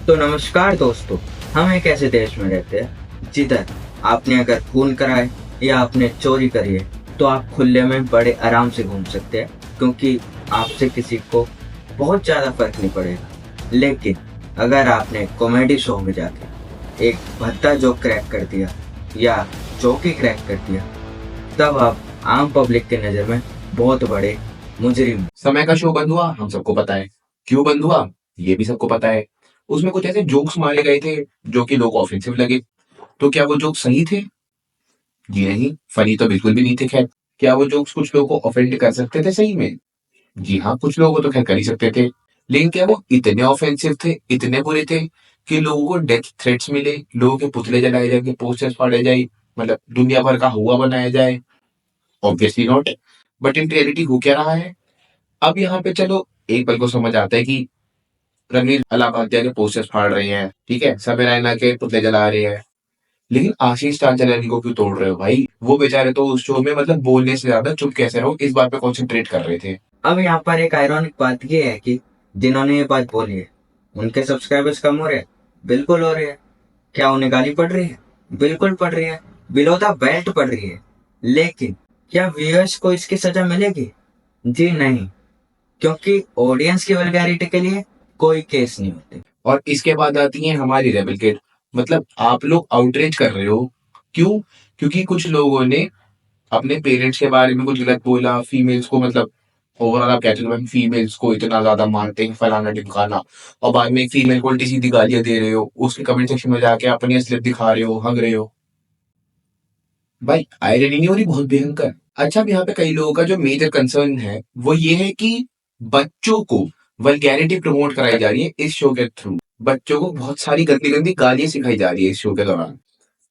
तो नमस्कार दोस्तों। हम एक ऐसे देश में रहते हैं जिधर आपने अगर खून कराए या आपने चोरी करी है तो आप खुले में बड़े आराम से घूम सकते हैं, क्योंकि आपसे किसी को बहुत ज़्यादा फर्क नहीं पड़ेगा। लेकिन अगर आपने कॉमेडी शो में जाके एक भद्दा जोक क्रैक कर दिया या जोक ही क्रैक कर दिया, तब आप आम पब्लिक की नज़र में बहुत बड़े मुजरिम। समय का शो बंद हुआ, हम सबको पता है। क्यों बंद हुआ, ये भी सबको पता है। उसमें कुछ ऐसे जोक्स मारे गए थे जो कि लोग ऑफेंसिव लगे। तो क्या वो जोक सही थे? जी नहीं, फनी तो बिल्कुल भी नहीं थे। खैर, क्या वो जोक्स कुछ लोगों को ऑफेंड कर सकते थे सही में? जी हाँ, कुछ लोगों को तो खैर कर ही सकते थे। लेकिन क्या वो इतने ऑफेंसिव थे, इतने बुरे थे कि लोगों को डेथ थ्रेट्स मिले, लोगों के पुतले जलाए जाएंगे, पोस्टर्स फाड़े जाए, मतलब दुनिया भर का हुआ बनाया जाए? Obviously not. But in reality हो क्या रहा है? अब यहाँ पे चलो एक पल को समझ आता है कि रणवीर अलाहाबादिया के पोस्टर्स फाड़ रहे हैं, ठीक है, समय रैना के पुतले जला रहे हैं, लेकिन आशीष चांचलानी को क्यों तोड़ रहे हो भाई? वो बेचारे तो उस शो में मतलब बोलने से ज्यादा चुप कैसे रहो इस बात पे कॉन्सेंट्रेट कर रहे थे। अब यहाँ पर एक आयरॉनिक बात ये है कि जिन्होंने ये बात बोली है उनके सब्सक्राइबर्स कम हो रहे हैं। बिल्कुल हो रहे हैं। क्या उन्हें गाली पड़ रही है? बिल्कुल पड़ रही है, बिलो द बेल्ट पड़ रही है। लेकिन क्या व्यूअर्स को इसकी सजा मिलेगी? जी नहीं, क्योंकि ऑडियंस की वल्गैरिटी के लिए कोई केस नहीं होते। और इसके बाद आती है हमारी रेबल किड। मतलब आप लोग आउटरीच कर रहे हो, क्यों? क्योंकि कुछ लोगों ने अपने पेरेंट्स के बारे में कुछ गलत बोला, फीमेल्स को, मतलब ओवरऑल आप कहते हो फीमेल्स को इतना ज्यादा मानते हैं, फलाना ढिमकाना, और बाद में एक फीमेल को उल्टी सीधी गालियां दे रहे हो, उसके कमेंट सेक्शन में जाके अपनी असलियत दिखा रहे हो, हंग रहे हो। भाई आयरनी नहीं हो रही बहुत भयंकर? अच्छा, अब यहाँ पे कई लोगों का जो मेजर कंसर्न है वो ये है कि बच्चों को वल्गैरिटी प्रमोट कराई जा रही है इस शो के थ्रू। बच्चों को बहुत सारी गंदी गंदी गालियां सिखाई जा रही है इस शो के दौरान।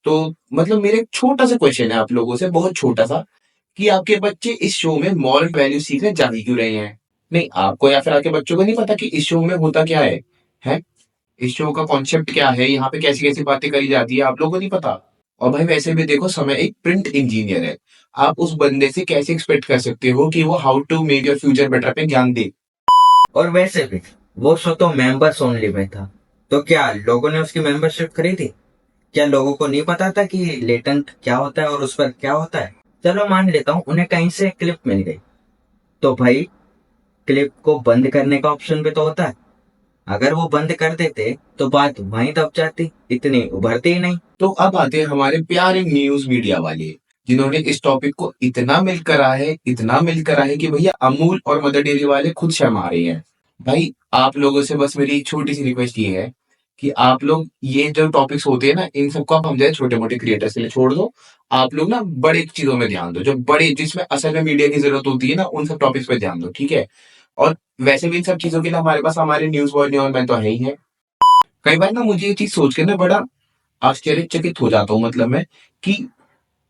तो मतलब मेरे एक छोटा सा क्वेश्चन है आप लोगों से, बहुत छोटा सा, कि आपके बच्चे इस शो में मॉरल वैल्यू सीखने जा ही क्यों रहे हैं? नहीं, आपको या फिर आपके बच्चों को नहीं पता कि इस शो में होता क्या है? है इस शो का कॉन्सेप्ट क्या है, यहाँ पे कैसी कैसी बातें करी जाती है, आप लोगों को नहीं पता? और भाई वैसे भी देखो, समय एक प्रिंट इंजीनियर है। आप उस बंदे से कैसे एक्सपेक्ट कर सकते हो कि वो how to make your future better पे ज्ञान दे? और वैसे भी वो शो तो मेंबर्स ओनली में था, तो क्या लोगों ने उसकी मेंबरशिप खरीदी? क्या लोगों को नहीं पता था कि लेटेंट क्या होता है और उस पर क्या होता है? चलो मान लेता हूँ उन्हें कहीं से क्लिप मिल गई, तो भाई क्लिप को बंद करने का ऑप्शन भी तो होता है। अगर वो बंद कर देते तो बात वहीं दब जाती, इतनी उभरती ही नहीं। तो अब आते हैं हमारे प्यारे न्यूज मीडिया वाले, जिन्होंने इस टॉपिक को इतना मिल करा है, इतना मिल करा है कि भैया अमूल और मदर डेयरी वाले खुद शर्मा रहे हैं। भाई आप लोगों से बस मेरी एक छोटी सी रिक्वेस्ट ये है कि आप लोग ये जो टॉपिक्स होते हैं ना, इन सबको आप हम जैसे छोटे मोटे क्रिएटर्स के लिए छोड़ दो। आप लोग ना बड़े चीजों में ध्यान दो, जो बड़े जिसमें असल में मीडिया की जरूरत होती है ना, उन सब टॉपिक्स पे ध्यान दो, ठीक है? और वैसे भी इन सब चीजों के लिए हमारे पास हमारे न्यूज बॉय न्यूज मैन तो है ही है। कई बार ना मुझे ये चीज सोच के ना बड़ा आश्चर्यचकित हो जाता हूँ, मतलब मैं, कि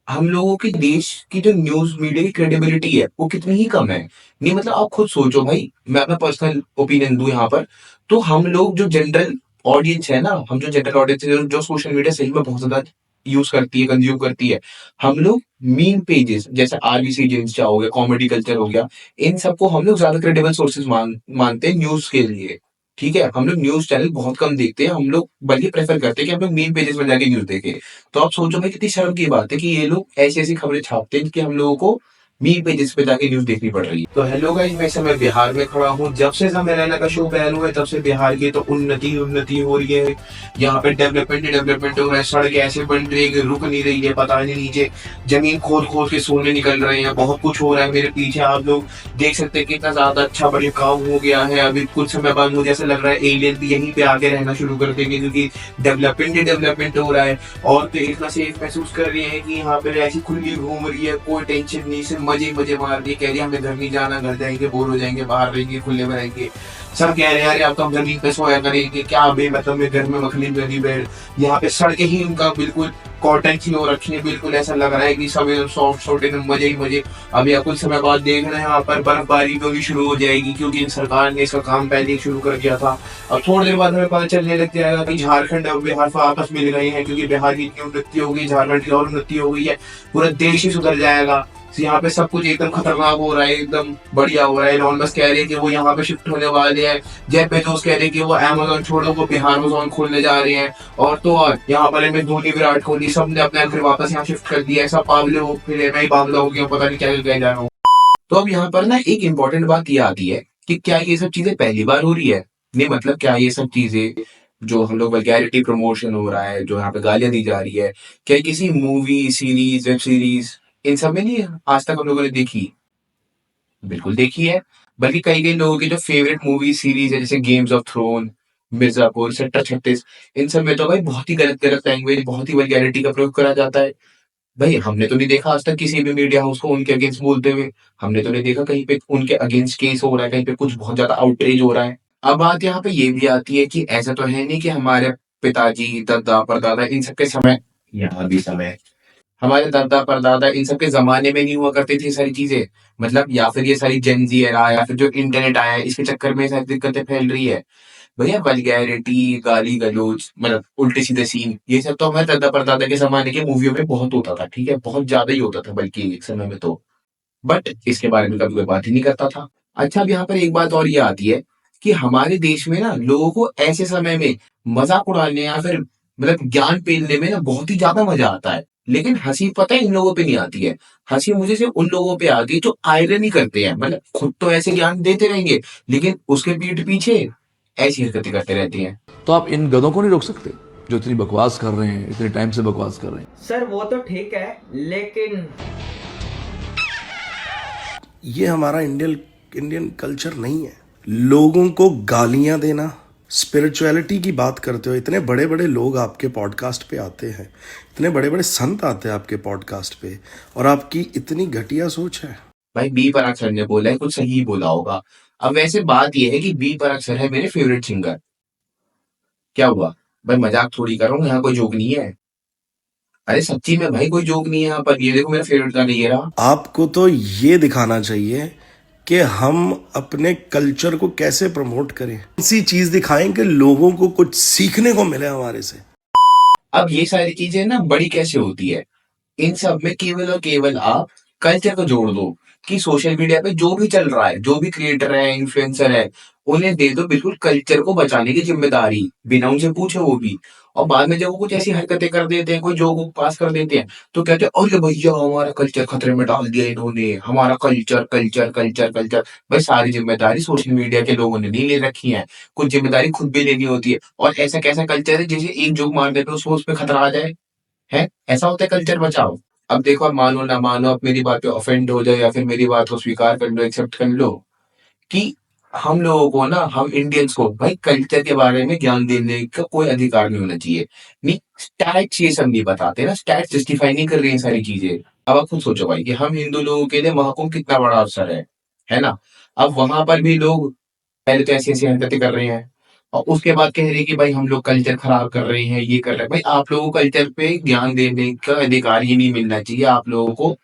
हम लोगों के देश की जो न्यूज मीडिया की क्रेडिबिलिटी है वो कितनी ही कम है। नहीं मतलब आप खुद सोचो भाई, मैं अपना पर्सनल ओपिनियन दूं यहाँ पर, तो हम लोग जो जनरल ऑडियंस है ना, हम जो जनरल ऑडियंस है जो सोशल मीडिया सही में बहुत ज्यादा यूज करती है, कंज्यूम करती है, हम लोग मीम पेजेस जैसे आरबीसी जिंस्टा हो गया, कॉमेडी कल्चर हो गया, इन सबको हम लोग ज्यादा क्रेडिबल सोर्सेज मानते हैं न्यूज के लिए। ठीक है, हम लोग न्यूज चैनल बहुत कम देखते हैं, हम लोग बल्कि प्रेफर करते हैं कि हम लोग मीम पेजेस में जाके न्यूज देखें। तो आप सोचो भाई कितनी शर्म की बात है कि ये लोग ऐसी ऐसी खबरें छापते हैं कि हम लोगों को मीम पेजेस पे जाके न्यूज देखनी पड़ रही है। तो हेलो गाइस, मैं इस समय बिहार में खड़ा हूँ। जब से समय रैना का शो बैन हुआ है तब से बिहार की तो उन्नति उन्नति हो रही है। यहाँ पे डेवलपमेंट ही डेवलपमेंट हो रहा है, सड़क ऐसे बन रही है कि रुक नहीं रही है, पता नहीं नीचे जमीन खोद खोद के सोने निकल रहे हैं, बहुत कुछ हो रहा है मेरे पीछे। आप लोग देख सकते हैं कितना ज्यादा अच्छा बड़े काम हो गया है। अभी कुछ समय बाद मुझे ऐसा लग रहा है एलियन भी यहीं पे आके रहना शुरू कर देंगे, क्योंकि डेवलपमेंट ही डेवलपमेंट हो रहा है। और तो इतना सेफ महसूस कर रही है कि यहाँ पे ऐसी खुली घूम रही है, कोई टेंशन नहीं, सिर्फ मजे मजे मार रही है। कह रही है हमें घर नहीं जाना, घर जाएंगे बोर हो जाएंगे, बाहर रहेंगे, खुले में रहेंगे। सब कह रहे हैं यार अब तो हम जमीन पे सोया करेंगे, क्या अभी मतलब में घर में मखनी बनी बेड। यहाँ पे सड़कें ही उनका बिल्कुल कॉटन की हो रखी है, बिल्कुल ऐसा लग रहा है कि सब एकदम सॉफ्ट सॉफ्ट एकदम मजे ही मजे। अभी आप कुछ समय बाद देख रहे हैं यहाँ पर बर्फबारी भी शुरू हो जाएगी, क्योंकि सरकार ने इसका काम पहले ही शुरू कर दिया था। अब थोड़ी देर बाद हमें पता चलने लग जाएगा कि झारखंड और बिहार आपस मिल गए हैं, क्योंकि बिहार की इतनी उन्नति हो गई, झारखंड की और उन्नति हो गई है, पूरा देश ही सुधर जाएगा। यहाँ पे सब कुछ एकदम खतरनाक हो रहा है, एकदम बढ़िया हो रहा है। एलोन मस्क कह रहे हैं कि वो यहाँ पे शिफ्ट होने वाले हैं। जेफ बेजोस कह रहे हैं कि वो अमेज़न छोड़ो, वो अमेज़न खोलने जा रहे हैं। और तो और यहाँ पर एमएस धोनी, विराट कोहली, सब ने अपने फिर वापस यहाँ शिफ्ट कर दिया है। सब पावले हो, फिर मैं ही पावला हो गया, पता नहीं क्या क्या जा रहा हूँ। तो अब यहाँ पर ना एक इम्पोर्टेंट बात ये आती है कि क्या ये सब चीजें पहली बार हो रही है? नहीं, मतलब क्या ये सब चीजें जो हम लोग वल्गैरिटी प्रमोशन हो रहा है, जो यहाँ पे गालियां दी जा रही है, क्या किसी मूवी, सीरीज, वेब सीरीज, इन सब में नहीं आज तक हम लोगों ने देखी? बिल्कुल देखी है। बल्कि कई कई लोगों की जो फेवरेट मूवी सीरीज है, जैसे games of thrones, Mirzapur, Sector 36, इन सब में तो भाई बहुत ही गलत गलत लैंग्वेज, बहुत ही वल्गैरिटी का प्रयोग करा जाता है। भाई हमने तो नहीं देखा आज तक किसी भी मीडिया हाउस को उनके अगेंस्ट बोलते हुए। हमने तो नहीं देखा कहीं पे उनके अगेंस्ट केस हो रहा है, कहीं पे कुछ बहुत ज्यादा आउटरीच हो रहा है। अब बात यहाँ पे ये भी आती है कि ऐसा तो है नहीं कि हमारे पिताजी, दादा, परदादा, इन सबके समय, यहाँ भी समय, हमारे दादा परदादा, इन सबके जमाने में नहीं हुआ करती थी ये सारी चीजें। मतलब या फिर ये सारी जेनजी एरा, या फिर जो इंटरनेट आया है, इसके चक्कर में ये सारी दिक्कतें फैल रही है। भैया वल्गैरिटी, गाली गलौज, मतलब उल्टे सीधे सीन, ये सब तो हमारे दादा परदादा के जमाने के मूवियों में बहुत होता था, ठीक है, बहुत ज्यादा ही होता था बल्कि एक समय में तो। बट इसके बारे में कभी कोई बात ही नहीं करता था। अच्छा, अब यहाँ पर एक बात और ये आती है कि हमारे देश में ना लोगों को ऐसे समय में मजाक उड़ाने या फिर मतलब ज्ञान पेलने में ना बहुत ही ज्यादा मजा आता है। लेकिन हंसी पता है इन लोगों पे नहीं आती है। हंसी मुझे सिर्फ उन लोगों पे आती है जो आयरनी करते हैं, मतलब खुद तो ऐसे ज्ञान देते रहेंगे लेकिन उसके पीठ पीछे ऐसी हरकतें करते रहती हैं। तो आप इन गधों को नहीं रोक सकते जो इतनी बकवास कर रहे हैं, इतने टाइम से बकवास कर रहे हैं। सर वो तो ठीक है, लेकिन ये हमारा इंडियन इंडियन कल्चर नहीं है। लोगों को गालियां देना, स्पिरिचुअलिटी की बात करते हो, इतने बड़े बड़े लोग आपके पॉडकास्ट पे आते हैं, इतने बड़े बड़े संत आते हैं आपके पॉडकास्ट पे, और आपकी इतनी घटिया सोच है। भाई बी पराग सर ने बोला है, कुछ सही बोला होगा। अब वैसे बात यह है कि बी पराग सर है मेरे फेवरेट सिंगर। क्या हुआ? भाई मजाक थोड़ी कर रहा हूँ, यहाँ कोई जोक नहीं है। अरे सच्ची में भाई कोई जोक नहीं है यहाँ पर। ये देखो मेरा फेवरेट गाना ये रहा। आपको तो ये दिखाना चाहिए कि हम अपने कल्चर को कैसे प्रमोट करें, ऐसी चीज दिखाएं कि लोगों को कुछ सीखने को मिले हमारे से। अब ये सारी चीजें ना बड़ी कैसे होती है? इन सब में केवल और केवल आप कल्चर को जोड़ दो कि सोशल मीडिया पे जो भी चल रहा है, जो भी क्रिएटर है, इन्फ्लुएंसर है, उन्हें दे दो बिल्कुल कल्चर को बचाने की जिम्मेदारी, बिना उनसे पूछे वो भी। और बाद में जब वो कुछ ऐसी हरकतें कर देते हैं, कोई जोक पास कर देते हैं, तो कहते हैं अरे भैया हमारा कल्चर खतरे में डाल दिया इन्होंने, हमारा कल्चर कल्चर कल्चर कल्चर। भाई सारी जिम्मेदारी सोशल मीडिया के लोगों ने नहीं ले रखी है, कुछ जिम्मेदारी खुद भी लेनी होती है। और ऐसा कैसा कल्चर है जैसे एक जोक मारने पे उसको उस पर खतरा आ जाए? है ऐसा होता है कल्चर बचाओ? अब देखो, अब मानो ना मानो, अब मेरी बात पे ऑफेंड हो जाए या फिर मेरी बात को स्वीकार कर लो, एक्सेप्ट कर लो कि हम लोगों को ना, हम इंडियंस को भाई कल्चर के बारे में ज्ञान देने का कोई अधिकार नहीं होना चाहिए। नहीं, स्टैट्स ये सब नहीं बताते ना, स्टैट्स जस्टिफाई नहीं कर रही हैं सारी चीजें। अब आप खुद सोचो भाई कि हम हिंदू लोगों के लिए महाकुंभ कितना बड़ा अवसर है ना? अब वहां पर भी लोग पहले तो ऐसी ऐसी हरकतें कर रहे हैं, और उसके बाद कह रहे हैं कि भाई हम लोग कल्चर खराब कर रहे हैं, ये कर रहे हैं। भाई आप लोगों को कल्चर पे ज्ञान देने का अधिकार ही नहीं मिलना चाहिए, आप लोगों को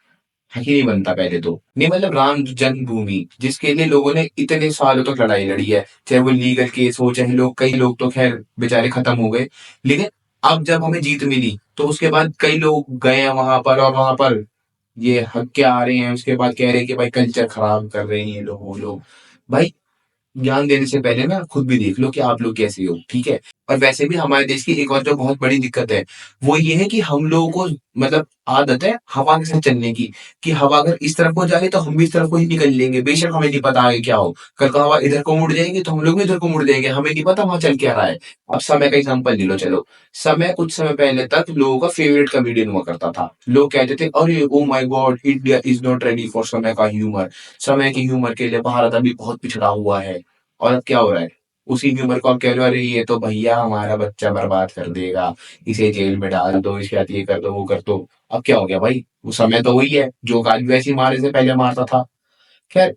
हक ही नहीं बनता पहले तो। नहीं, मतलब राम जन्मभूमि जिसके लिए लोगों ने इतने सालों तक लड़ाई लड़ी है, चाहे वो लीगल केस हो, चाहे लोग, कई लोग तो खैर बेचारे खत्म हो गए, लेकिन अब जब हमें जीत मिली तो उसके बाद कई लोग गए हैं वहां पर, और वहां पर ये हक के आ रहे हैं, उसके बाद कह रहे हैं कि भाई कल्चर खराब कर रहे हैं ये लोग वो लोग। भाई ज्ञान देने से पहले ना खुद भी देख लो कि आप लोग कैसे हो, ठीक है? और वैसे भी हमारे देश की एक और जो बहुत बड़ी दिक्कत है वो ये है कि हम लोगों को मतलब आदत है हवा के साथ चलने की, कि हवा अगर इस तरफ को जाए तो हम भी इस तरफ को ही निकल लेंगे, बेशक हमें नहीं पता आगे क्या हो। कल को हवा इधर को मुड़ जाएगी तो हम लोग भी इधर को मुड़ जाएंगे, हमें नहीं पता वहां चल क्या रहा है। अब समय का एग्जाम्पल ले लो, चलो। समय कुछ समय पहले तक लोगों का फेवरेट कॉमेडियन हुआ करता था। लोग कहते थे अरे oh my God, India is not ready for समय का ह्यूमर। समय के ह्यूमर के लिए भारत अभी बहुत पिछड़ा हुआ है। और अब क्या हो रहा है? उसी ह्यूमर को आप कह रहे हो अरे ये तो भैया हमारा बच्चा बर्बाद कर देगा, इसे जेल में डाल दो, इसके साथ ये कर दो वो कर दो। अब क्या हो गया भाई? वो समय तो वही है जो आज भी वैसी मारे से पहले मारता था। खैर,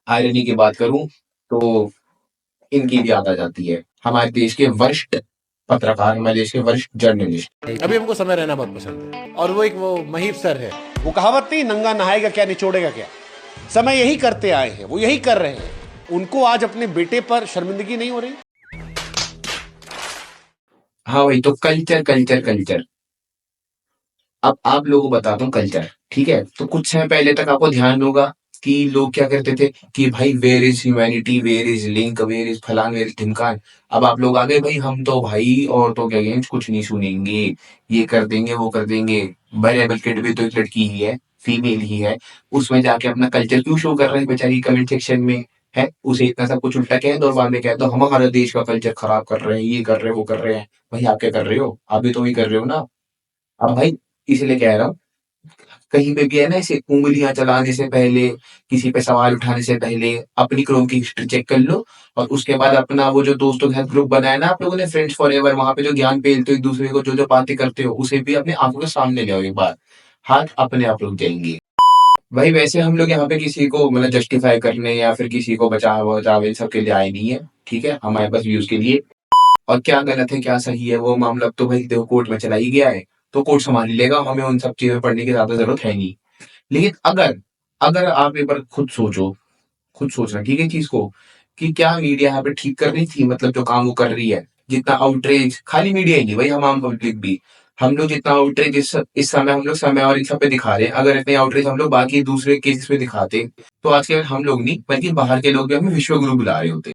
आयरनी की बात करूं तो इनकी भी याद आ जाती है हमारे देश के वरिष्ठ पत्रकार, हमारे देश के वरिष्ठ जर्नलिस्ट। अभी हमको समय रहना बहुत पसंद है, और वो महीप सर है। वो कहावत नहीं, नंगा नहाएगा क्या निचोड़ेगा क्या। समय यही करते आए हैं, वो यही कर रहे हैं। उनको आज अपने बेटे पर शर्मिंदगी नहीं हो रही। हाँ भाई, तो कल्चर कल्चर कल्चर, अब आप लोगों को बताता हूँ कल्चर, ठीक है? तो कुछ समय पहले तक आपको ध्यान होगा कि लोग क्या करते थे कि भाई where is humanity, where is link, where is फलान, वेयर इज ढिमकान। अब आप लोग आ गए भाई हम तो भाई औरतों के अगेंस्ट कुछ नहीं सुनेंगे, ये कर देंगे वो कर देंगे। भाई रेबल किड भी तो एक लड़की ही है, फीमेल ही है, उसमें जाके अपना कल्चर क्यों शो कर रहे हैं बेचारी कमेंट सेक्शन में, है? उसे इतना सब कुछ उल्टा कह दो और बाद में कह दो हम हमारे देश का कल्चर खराब कर रहे हैं, ये कर रहे हैं वो कर रहे हैं। भाई आप क्या कर रहे हो? आप भी तो वही कर रहे हो ना। अब भाई इसलिए कह रहा हूँ, कहीं पे भी है ना ऐसे उँगलियाँ चलाने से पहले, किसी पे सवाल उठाने से पहले अपनी क्रोम की हिस्ट्री चेक कर लो और उसके बाद अपना वो जो दोस्तों के साथ ग्रुप बनाया ना आप लोगों ने फ्रेंड्स फॉरएवर, वहाँ पे जो ज्ञान पेलते हो एक-दूसरे को, जो-जो बातें करते हो, उसे भी अपनी आँखों के सामने ले आओ एक बार। हाथ अपने आप रुक जाएँगे। भाई वैसे हम लोग यहाँ पे किसी को मतलब जस्टिफाई करने या फिर किसी को बचाव-वचाव इन सब के लिए आए नहीं है, ठीक है? हमारे पास व्यूज़ के लिए। और क्या गलत है क्या सही है वो मामला अब तो भाई देखो कोर्ट में चला ही गया है, तो कोर्ट संभाल ही लेगा, हमें उन सब चीज़ें पढ़ने की ज़्यादा ज़रूरत है नहीं। लेकिन अगर अगर आप एक बार खुद सोचो, खुद सोचना ठीक है चीज़ को, कि क्या मीडिया यहाँ पे ठीक कर रही थी मतलब जो काम वो कर रही है? जितना आउटरीच खाली मीडिया ही नहीं भाई हम आम पब्लिक भी, हम लोग जितना आउटरीच इस समय हम लोग समय और इन सब पे दिखा रहे हैं, अगर इतने आउटरीच हम लोग बाकी दूसरे केसेस पे दिखाते, तो आज के हम लोग नहीं बल्कि बाहर के लोग भी हमें विश्व गुरु बुला रहे होते।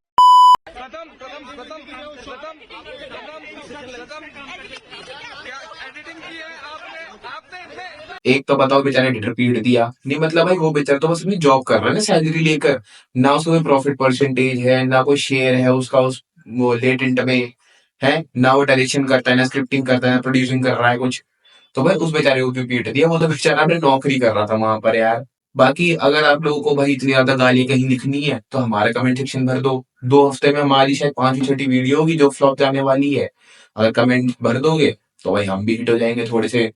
एक तो बताओ बेचारे ने रिपीट दिया नहीं मतलब भाई वो बेचारा तो बस अपनी जॉब कर रहा है ना सैलरी लेकर, ना उसको कोई प्रॉफिट परसेंटेज है ना कोई शेयर है उसका उस वो लेटेंट में, है ना वो डायरेक्शन करता है ना स्क्रिप्टिंग करता है ना प्रोड्यूसिंग कर रहा है कुछ। तो भाई उस बेचारे को क्यों पीट दिया? वो तो बेचारा अपने नौकरी कर रहा था वहां पर यार। बाकी अगर आप लोगों को भाई इतनी ज्यादा गाली कहीं लिखनी है तो हमारे कमेंट सेक्शन भर दो, 2 हफ्ते में हमारी शायद 5वीं-6वीं वीडियो होगी जो फ्लॉप जाने वाली है। अगर कमेंट भर दोगे तो भाई हम भी हिट हो जाएंगे थोड़े से।